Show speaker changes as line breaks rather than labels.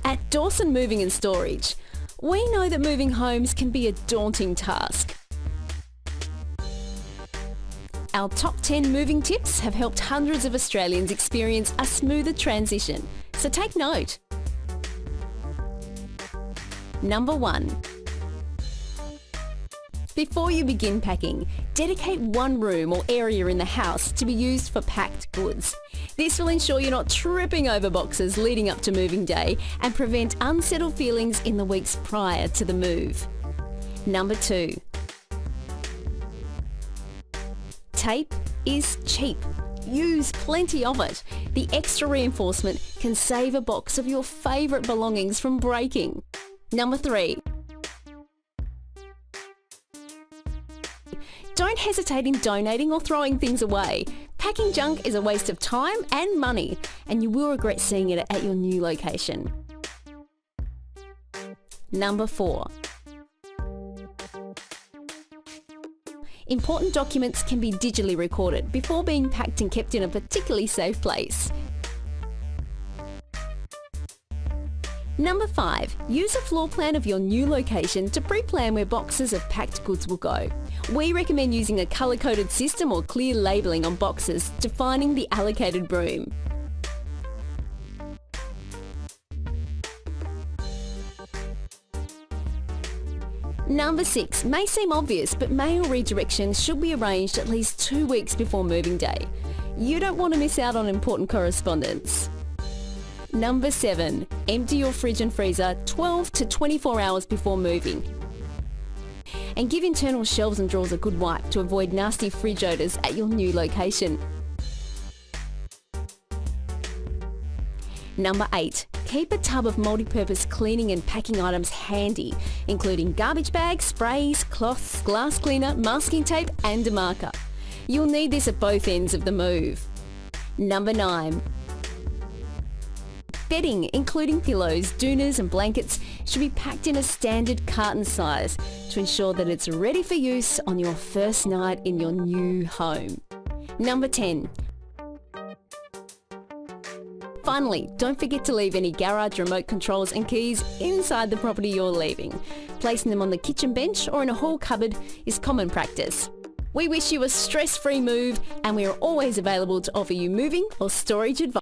At Dawson Moving and Storage, we know that moving homes can be a daunting task. Our top 10 moving tips have helped hundreds of Australians experience a smoother transition, so take note. Number 1. Before you begin packing, dedicate one room or area in the house to be used for packed goods. This will ensure you're not tripping over boxes leading up to moving day and prevent unsettled feelings in the weeks prior to the move. Number 2. Tape is cheap. Use plenty of it. The extra reinforcement can save a box of your favourite belongings from breaking. Number 3. Don't hesitate in donating or throwing things away. Packing junk is a waste of time and money, and you will regret seeing it at your new location. Number 4. Important documents can be digitally recorded before being packed and kept in a particularly safe place. Number 5. Use a floor plan of your new location to pre-plan where boxes of packed goods will go. We recommend using a colour-coded system or clear labelling on boxes defining the allocated room. Number 6. May seem obvious, but mail redirection should be arranged at least 2 weeks before moving day. You don't want to miss out on important correspondence. Number 7. Empty your fridge and freezer 12 to 24 hours before moving. And give internal shelves and drawers a good wipe to avoid nasty fridge odours at your new location. Number 8. Keep a tub of multi-purpose cleaning and packing items handy, including garbage bags, sprays, cloths, glass cleaner, masking tape and a marker. You'll need this at both ends of the move. Number 9. Bedding, including pillows, doonas and blankets, should be packed in a standard carton size to ensure that it's ready for use on your first night in your new home. Number 10. Finally, don't forget to leave any garage remote controls and keys inside the property you're leaving. Placing them on the kitchen bench or in a hall cupboard is common practice. We wish you a stress-free move, and we are always available to offer you moving or storage advice.